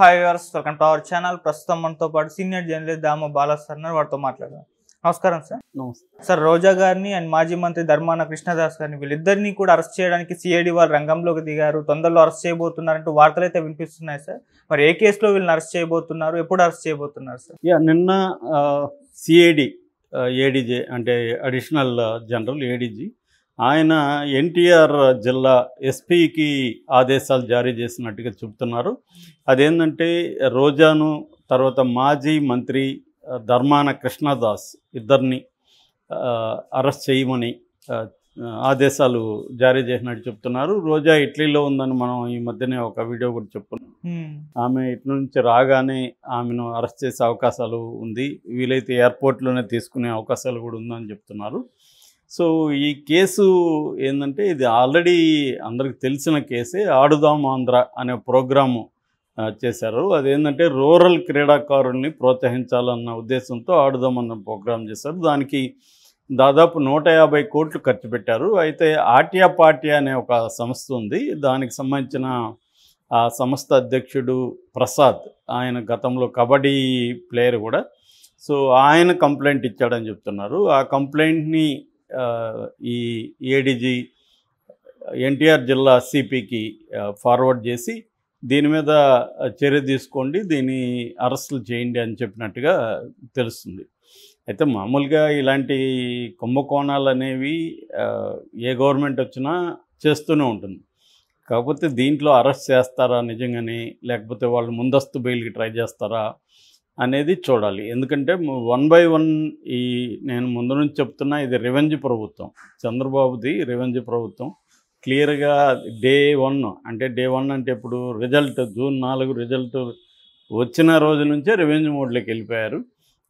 Hi viewers, welcome to our channel. ప్రస్తుతం మనతో పాటు సీనియర్ జర్నలిస్ట్ దాము బాలా సార్ ఉన్నారు. వారితో మాట్లాడదాం. నమస్కారం సార్. నమస్తే సార్, రోజా గారిని అండ్ మాజీ మంత్రి ధర్మాన కృష్ణదాస్ గారిని వీళ్ళిద్దరిని కూడా అరెస్ట్ చేయడానికి సిఐడి వాళ్ళు రంగంలోకి దిగారు. తొందరలో అరెస్ట్ చేయబోతున్నారంటూ వార్తలు అయితే వినిపిస్తున్నాయి సార్. మరి ఏ కేసులో వీళ్ళని అరెస్ట్ చేయబోతున్నారు, ఎప్పుడు అరెస్ట్ చేయబోతున్నారు సార్? నిన్న సిఐడి ఏడీజీ అంటే అడిషనల్ జనరల్ ఏడీజీ ఆయన ఎన్టీఆర్ జిల్లా ఎస్పీకి ఆదేశాలు జారీ చేసినట్టుగా చెబుతున్నారు. అదేంటంటే రోజాను తర్వాత మాజీ మంత్రి ధర్మాన కృష్ణదాస్ ఇద్దరిని అరెస్ట్ చేయమని ఆదేశాలు జారీ చేసినట్టు చెప్తున్నారు. రోజా ఇటలీలో ఉందని మనం ఈ మధ్యనే ఒక వీడియో కూడా చెప్పుకున్నాం. ఆమె ఇటు నుంచి రాగానే ఆమెను అరెస్ట్ చేసే అవకాశాలు ఉంది, వీలైతే ఎయిర్పోర్ట్లోనే తీసుకునే అవకాశాలు కూడా ఉందని చెప్తున్నారు. సో ఈ కేసు ఏంటంటే ఇది ఆల్రెడీ అందరికి తెలిసిన కేసే. ఆడుదాం ఆంధ్ర అనే ప్రోగ్రాము చేశారు. అదేంటంటే రూరల్ క్రీడాకారుల్ని ప్రోత్సహించాలన్న ఉద్దేశంతో ఆడుదాం అన్న ప్రోగ్రాం చేశారు. దానికి దాదాపు 150 కోట్లు ఖర్చు పెట్టారు. అయితే ఆట్యా పాట్యా అనే ఒక సంస్థ ఉంది, దానికి సంబంధించిన ఆ సంస్థ అధ్యక్షుడు ప్రసాద్, ఆయన గతంలో కబడ్డీ ప్లేయర్ కూడా. సో ఆయన కంప్లైంట్ ఇచ్చాడని చెప్తున్నారు. ఆ కంప్లైంట్ని ఈ ఏడీజీ ఎన్టీఆర్ జిల్లా సిపికి ఫార్వర్డ్ చేసి దీని మీద చర్య తీసుకోండి, దీన్ని అరెస్టులు చేయండి అని చెప్పినట్టుగా తెలుస్తుంది. అయితే మామూలుగా ఇలాంటి కుంభకోణాలు అనేవి ఏ గవర్నమెంట్ వచ్చినా చేస్తూనే ఉంటుంది. కాకపోతే దీంట్లో అరెస్ట్ చేస్తారా నిజంగానే, లేకపోతే వాళ్ళు ముందస్తు బెయిల్కి ట్రై చేస్తారా అనేది చూడాలి. ఎందుకంటే 1 by 1 నేను ముందు నుంచి చెప్తున్నా, ఇది రివెంజ్ ప్రభుత్వం, చంద్రబాబుది రివెంజ్ ప్రభుత్వం. క్లియర్గా డే 1 అంటే ఇప్పుడు రిజల్ట్ జూన్ 4 రిజల్ట్ వచ్చిన రోజు నుంచే రివెంజ్ మోడ్లోకి వెళ్ళిపోయారు.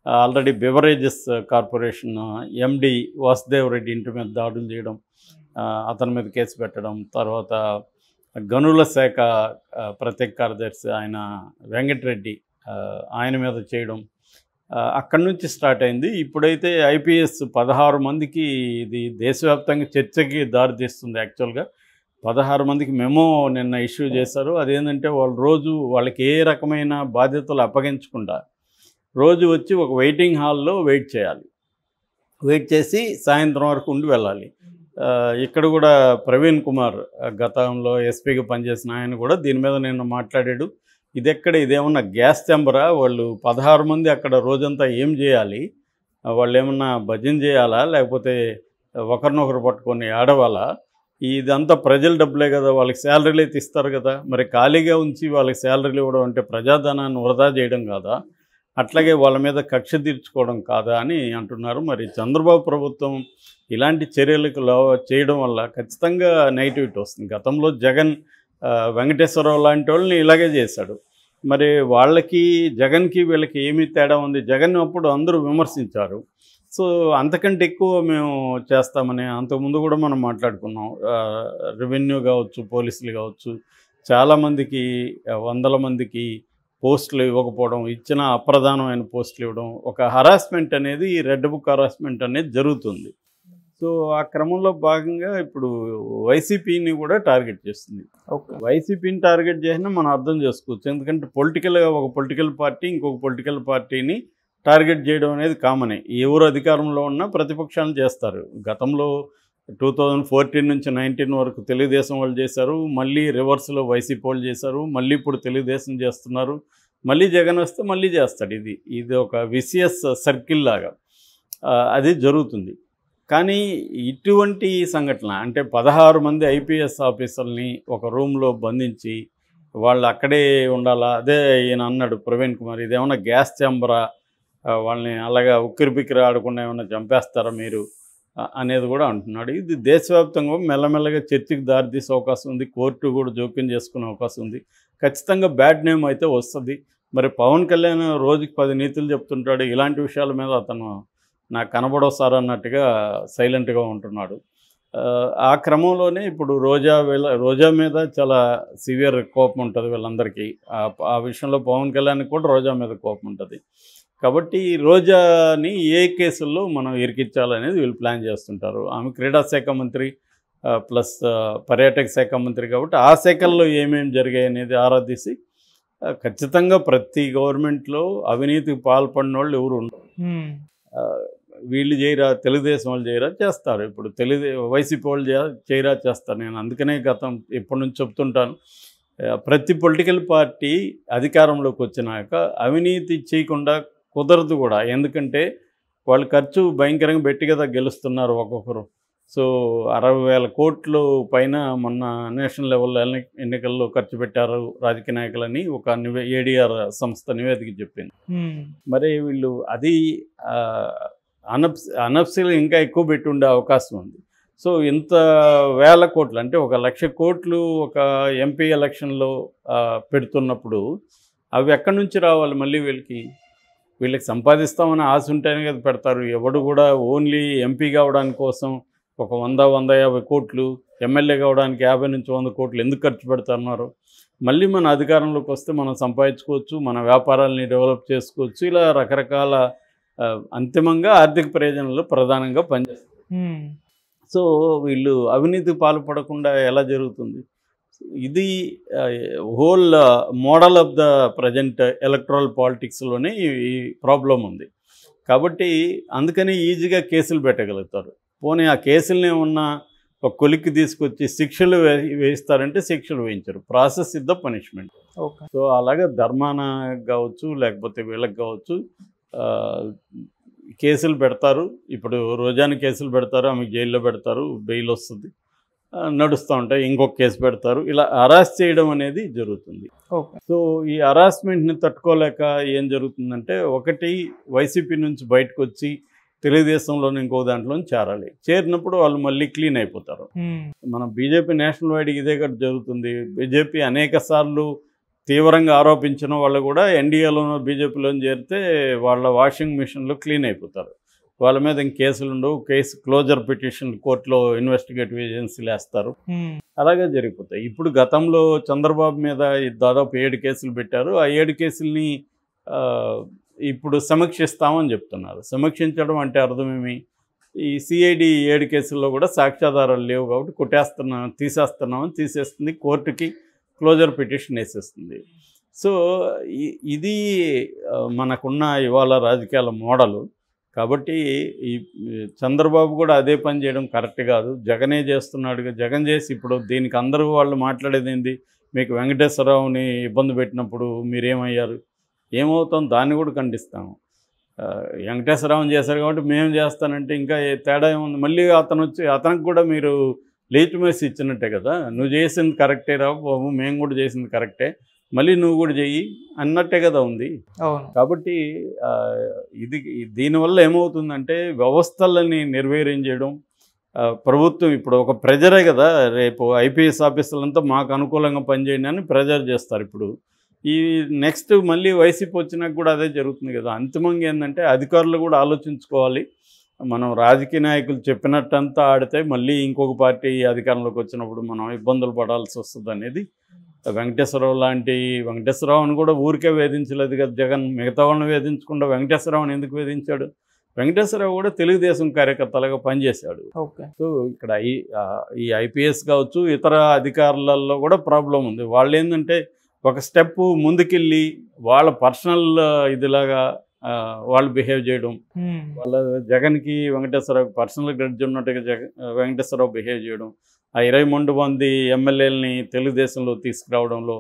Already beverages corporation MD Vasudev Reddy ఇంటి మీద దాడులు చేయడం, అతని మీద కేసు పెట్టడం, తర్వాత గనుల శాఖ ప్రత్యేక కార్యదర్శి ఆయన వెంకటరెడ్డి ఆయన మీద చేయడం, అక్కడి నుంచి స్టార్ట్ అయింది. ఇప్పుడైతే ఐపీఎస్ 16 మందికి ఇది దేశవ్యాప్తంగా చర్చకి దారితీస్తుంది. యాక్చువల్గా 16 మందికి మెమో నిన్న ఇష్యూ చేశారు. అదేంటంటే వాళ్ళు రోజు వాళ్ళకి ఏ రకమైన బాధ్యతలు అప్పగించకుండా రోజు వచ్చి ఒక వెయిటింగ్ హాల్లో వెయిట్ చేయాలి, వెయిట్ చేసి సాయంత్రం వరకు ఉండి వెళ్ళాలి. ఇక్కడ కూడా ప్రవీణ్ కుమార్ గతంలో ఎస్పీగా పనిచేసిన ఆయన కూడా దీని మీద నిన్న మాట్లాడాడు. ఇదేమన్నా గ్యాస్ ఛాంబరా, వాళ్ళు 16 మంది అక్కడ రోజంతా ఏం చేయాలి, వాళ్ళు ఏమన్నా భజన చేయాలా, లేకపోతే ఒకరినొకరు పట్టుకొని ఆడవాలా, ఇదంతా ప్రజల డబ్బులే కదా, వాళ్ళకి శాలరీలు అయితే ఇస్తారు కదా, మరి ఖాళీగా ఉంచి వాళ్ళకి శాలరీలు ఇవ్వడం అంటే ప్రజాధనాన్ని వృధా చేయడం కాదా, అట్లాగే వాళ్ళ మీద కక్ష తీర్చుకోవడం కాదా అని అంటున్నారు. మరి చంద్రబాబు ప్రభుత్వం ఇలాంటి చర్యలకు చేయడం వల్ల ఖచ్చితంగా నెగిటివిటీ వస్తుంది. గతంలో జగన్ వెంకటేశ్వరరావు లాంటి వాళ్ళని ఇలాగే చేశాడు. మరి వాళ్ళకి జగన్కి వీళ్ళకి ఏమీ తేడా ఉంది? జగన్ అప్పుడు అందరూ విమర్శించారు. సో అంతకంటే ఎక్కువ మేము చేస్తామని అంతకుముందు కూడా మనం మాట్లాడుకున్నాం. రెవెన్యూ కావచ్చు, పోలీసులు కావచ్చు, చాలామందికి 100 మందికి పోస్టులు ఇవ్వకపోవడం, ఇచ్చిన అప్రధానమైన పోస్టులు ఇవ్వడం, ఒక హరాస్మెంట్ అనేది, రెడ్ బుక్ హరాస్మెంట్ అనేది జరుగుతుంది. సో ఆ క్రమంలో భాగంగా ఇప్పుడు వైసీపీని కూడా టార్గెట్ చేస్తుంది. వైసీపీని టార్గెట్ చేసినా మనం అర్థం చేసుకోవచ్చు. ఎందుకంటే పొలిటికల్గా ఒక పొలిటికల్ పార్టీ ఇంకొక పొలిటికల్ పార్టీని టార్గెట్ చేయడం అనేది కామనే. ఎవరు అధికారంలో ఉన్నా ప్రతిపక్షాలను చేస్తారు. గతంలో 2014 నుంచి 19 వరకు తెలుగుదేశం వాళ్ళు చేశారు, మళ్ళీ రివర్స్లో వైసీపీ వాళ్ళు చేశారు, మళ్ళీ ఇప్పుడు తెలుగుదేశం చేస్తున్నారు, మళ్ళీ జగన్ వస్తే మళ్ళీ చేస్తాడు. ఇది ఒక విసియస్ సర్కిల్ లాగా అది జరుగుతుంది. కానీ ఇటువంటి సంఘటన అంటే 16 మంది ఐపీఎస్ ఆఫీసర్ని ఒక రూమ్లో బంధించి వాళ్ళు అక్కడే ఉండాలా? అదే ఈయన అన్నాడు ప్రవీణ్ కుమార్, ఇదేమన్నా గ్యాస్ ఛాంబరా, వాళ్ళని అలాగా ఉక్కిరి బిక్కిరి ఆడకుండా ఏమన్నా చంపేస్తారా మీరు అనేది కూడా అంటున్నాడు. ఇది దేశవ్యాప్తంగా మెల్లమెల్లగా చర్చకి దారితీసే అవకాశం ఉంది. కోర్టు కూడా జోక్యం చేసుకునే అవకాశం ఉంది. ఖచ్చితంగా బ్యాడ్ నేమ్ అయితే వస్తుంది. మరి పవన్ కళ్యాణ్ రోజుకి 10 నీతులు చెప్తుంటాడు. ఇలాంటి విషయాల మీద అతను నాకు కనబడవు సార్ అన్నట్టుగా సైలెంట్గా ఉంటున్నాడు. ఆ క్రమంలోనే ఇప్పుడు రోజా మీద చాలా సివియర్ కోపం ఉంటుంది వీళ్ళందరికీ. ఆ విషయంలో పవన్ కళ్యాణ్కి కూడా రోజా మీద కోపం ఉంటుంది. కాబట్టి రోజాని ఏ కేసుల్లో మనం ఇరికించాలనేది వీళ్ళు ప్లాన్ చేస్తుంటారు. ఆమె క్రీడా శాఖ మంత్రి ప్లస్ పర్యాటక శాఖ మంత్రి కాబట్టి ఆ శాఖల్లో ఏమేమి జరిగాయి అనేది ఆరా తీసి ఖచ్చితంగా ప్రతి గవర్నమెంట్లో అవినీతికి పాల్పడిన వాళ్ళు ఎవరు ఉండరు. ఆ, వీళ్ళు చేయరా, తెలుగుదేశం వాళ్ళు చేయరా, చేస్తారు. ఇప్పుడు వైసీపీ వాళ్ళు చేయరా, చేస్తారు. నేను అందుకనే ఎప్పటి నుంచి చెప్తుంటాను, ప్రతి పొలిటికల్ పార్టీ అధికారంలోకి వచ్చినాక అవినీతి చేయకుండా కుదరదు కూడా. ఎందుకంటే వాళ్ళు ఖర్చు భయంకరంగా పెట్టి కదా గెలుస్తున్నారు ఒక్కొక్కరు. సో 60,000 కోట్లు పైన మొన్న నేషనల్ లెవెల్లో ఎన్నికల్లో ఖర్చు పెట్టారు రాజకీయ నాయకులని ఒక ఏడీఆర్ సంస్థ నివేదిక చెప్పింది. మరి వీళ్ళు అది అనఫ్సీలు ఇంకా ఎక్కువ పెట్టి ఉండే అవకాశం ఉంది. సో ఇంత వేల కోట్లు అంటే 1,00,000 కోట్లు ఒక ఎంపీ ఎలక్షన్లో పెడుతున్నప్పుడు అవి ఎక్కడి నుంచి రావాలి? మళ్ళీ వీళ్ళకి సంపాదిస్తామని ఆశ ఉంటేనే కదా పెడతారు. ఎవడు కూడా ఓన్లీ ఎంపీ కావడానికి కోసం ఒక 100-150 కోట్లు, ఎమ్మెల్యే కావడానికి 50 నుంచి 100 కోట్లు ఎందుకు ఖర్చు పెడుతున్నారు? మళ్ళీ మన అధికారంలోకి వస్తే మనం సంపాదించుకోవచ్చు, మన వ్యాపారాలని డెవలప్ చేసుకోవచ్చు. ఇలా రకరకాల అంతిమంగా ఆర్థిక ప్రయోజనాలు ప్రధానంగా పనిచేస్తారు. సో వీళ్ళు అవినీతికి పాల్పడకుండా ఎలా జరుగుతుంది? ఇది whole model of the present electoral పాలిటిక్స్లోనే ఈ ప్రాబ్లం ఉంది. కాబట్టి అందుకని ఈజీగా కేసులు పెట్టగలుగుతారు. పోనీ ఆ కేసులనే ఏమన్నా ఒక కొలిక్కి తీసుకొచ్చి శిక్షలు వేయిస్తారంటే శిక్షలు వేయించరు. Process is the punishment. So అలాగే ధర్మానికి కావచ్చు, లేకపోతే వీళ్ళకి కావచ్చు కేసులు పెడతారు. ఇప్పుడు రోజాని కేసులు పెడతారు, ఆమెకు జైల్లో పెడతారు, బెయిల్ వస్తుంది, నడుస్తూ ఉంటాయి, ఇంకొక కేసు పెడతారు. ఇలా హరాస్ చేయడం అనేది జరుగుతుంది. సో ఈ హరాస్మెంట్ని తట్టుకోలేక ఏం జరుగుతుందంటే, ఒకటి వైసీపీ నుంచి బయటకు వచ్చి తెలుగుదేశంలోని ఇంకో దాంట్లో చేరాలి. చేరినప్పుడు వాళ్ళు మళ్ళీ క్లీన్ అయిపోతారు. మన బీజేపీ నేషనల్ వైడ్ ఇదే కూడా జరుగుతుంది. బీజేపీ అనేక సార్లు తీవ్రంగా ఆరోపించిన వాళ్ళు కూడా ఎన్డీఏలోనో బీజేపీలోనూ చేరితే వాళ్ళ వాషింగ్ మిషన్లో క్లీన్ అయిపోతారు. వాళ్ళ మీద ఇంక కేసులు ఉండవు. కేసు క్లోజర్ పిటిషన్ కోర్టులో ఇన్వెస్టిగేటివ్ ఏజెన్సీలు వేస్తారు. అలాగే జరిగిపోతాయి. ఇప్పుడు గతంలో చంద్రబాబు మీద దాదాపు 7 కేసులు పెట్టారు. ఆ 7 కేసుల్ని ఇప్పుడు సమీక్షిస్తామని చెప్తున్నారు. సమీక్షించడం అంటే అర్థమేమి? ఈ సిఐడి 7 కేసుల్లో కూడా సాక్ష్యాధారాలు లేవు కాబట్టి తీసేస్తుంది, కోర్టుకి క్లోజర్ పిటిషన్ వేసేస్తుంది. సో ఇది మనకున్న ఇవాళ రాజకీయాల మోడలు. కాబట్టి ఈ చంద్రబాబు కూడా అదే పని చేయడం కరెక్ట్ కాదు. జగనే చేస్తున్నాడు. జగన్ చేసి ఇప్పుడు దీనికి అందరూ వాళ్ళు మాట్లాడేది ఏంది? మీకు వెంకటేశ్వరరావుని ఇబ్బంది పెట్టినప్పుడు మీరేమయ్యారు? ఏమవుతాం? దాన్ని కూడా ఖండిస్తాము. వెంకటేశ్వరరావుని చేశారు కాబట్టి మేము చేస్తానంటే ఇంకా తేడా ఏముంది? మళ్ళీ అతనికి కూడా మీరు లేజిటిమసీ ఇచ్చినట్టే కదా. నువ్వు చేసింది కరెక్టే రా బాబు, మేము కూడా చేసింది కరెక్టే, మళ్ళీ నువ్వు కూడా చెయ్యి అన్నట్టే కదా ఉంది. కాబట్టి దీనివల్ల ఏమవుతుందంటే వ్యవస్థలని నిర్వీర్యం చేయడం. ప్రభుత్వం ఇప్పుడు ఒక ప్రెజరే కదా, రేపు ఐపీఎస్ ఆఫీసర్లంతా మాకు అనుకూలంగా పనిచేయండి అని ప్రెజర్ చేస్తారు. ఇప్పుడు ఈ నెక్స్ట్ మళ్ళీ వైసీపీ వచ్చినాక కూడా అదే జరుగుతుంది కదా. అంతిమంగా ఏంటంటే అధికారులు కూడా ఆలోచించుకోవాలి. మనం రాజకీయ నాయకులు చెప్పినట్టంతా ఆడితే మళ్ళీ ఇంకొక పార్టీ అధికారంలోకి వచ్చినప్పుడు మనం ఇబ్బందులు పడాల్సి వస్తుంది అనేది. వెంకటేశ్వరరావుని కూడా ఊరికే వేధించలేదు కదా జగన్. మిగతా వాళ్ళని వేధించకుండా వెంకటేశ్వరరావుని ఎందుకు వేధించాడు? వెంకటేశ్వరరావు కూడా తెలుగుదేశం కార్యకర్తలుగా పనిచేశాడు. సో ఇక్కడ ఈ ఐపీఎస్ కావచ్చు, ఇతర అధికారులలో కూడా ప్రాబ్లం ఉంది. వాళ్ళు ఏంటంటే ఒక స్టెప్ ముందుకెళ్ళి వాళ్ళ పర్సనల్ ఇదిలాగా వాళ్ళు బిహేవ్ చేయడం, వాళ్ళ జగన్కి వెంకటేశ్వరరావు పర్సనల్ గ్రడ్జ్ ఉన్నట్టుగా వెంకటేశ్వరరావు బిహేవ్ చేయడం, ఆ 23 మంది ఎమ్మెల్యేలని తెలుగుదేశంలో తీసుకురావడంలో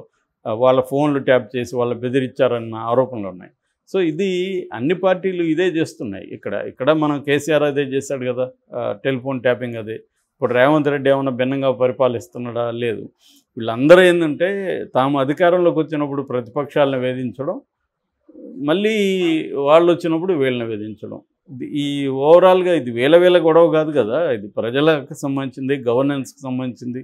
వాళ్ళ ఫోన్లు ట్యాప్ చేసి వాళ్ళ బెదిరించారన్న ఆరోపణలు ఉన్నాయి. సో ఇది అన్ని పార్టీలు ఇదే చేస్తున్నాయి. ఇక్కడ మనం కేసీఆర్ అదే చేశాడు కదా, టెలిఫోన్ ట్యాపింగ్ అదే. ఇప్పుడు రేవంత్ రెడ్డి ఏమైనా భిన్నంగా పరిపాలిస్తున్నాడా? లేదు. వీళ్ళందరూ ఏంటంటే తాము అధికారంలోకి వచ్చినప్పుడు ప్రతిపక్షాలను వేధించడం, మళ్ళీ వాళ్ళు వచ్చినప్పుడు వీళ్ళని వేధించడం. ఈ ఓవరాల్గా ఇది వేల గొడవ కాదు కదా, ఇది ప్రజలకు సంబంధించింది, గవర్నెన్స్కి సంబంధించింది.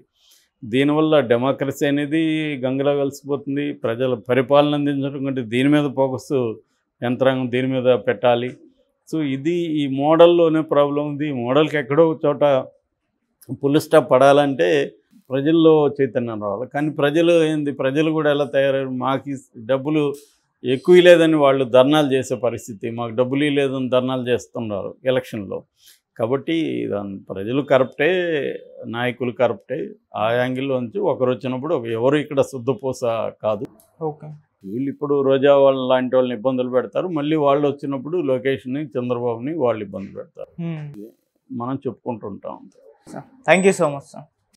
దీనివల్ల డెమోక్రసీ అనేది గంగలో కలిసిపోతుంది. ప్రజల పరిపాలన అందించడం కంటే దీని మీద ఫోకస్ యంత్రాంగం దీని మీద పెట్టాలి. సో ఇది ఈ మోడల్లోనే ప్రాబ్లం ఉంది. ఈ మోడల్కి ఎక్కడో చోట ఫుల్ స్టాప్ పడాలంటే ప్రజల్లో చైతన్యం రావాలి. కానీ ప్రజలు కూడా ఎలా తయారయ్యారు? మాకు డబ్బులు ఎక్కువ లేదని వాళ్ళు ధర్నాలు చేసే పరిస్థితి, మాకు డబ్బులు లేదని ధర్నాలు చేస్తున్నారు ఎలక్షన్లో. కాబట్టి ప్రజలు కరప్టే, నాయకులు కరప్టే. ఆ యాంగిల్లో నుంచి ఒకరు వచ్చినప్పుడు ఎవరు ఇక్కడ శుద్ధపూస కాదు. ఓకే. వీళ్ళు ఇప్పుడు రోజా వాళ్ళ లాంటి వాళ్ళని ఇబ్బందులు పెడతారు, మళ్ళీ వాళ్ళు వచ్చినప్పుడు లోకేష్ని చంద్రబాబుని వాళ్ళు ఇబ్బంది పెడతారు. మనం చెప్పుకుంటుంటాం. Thank you so much sir.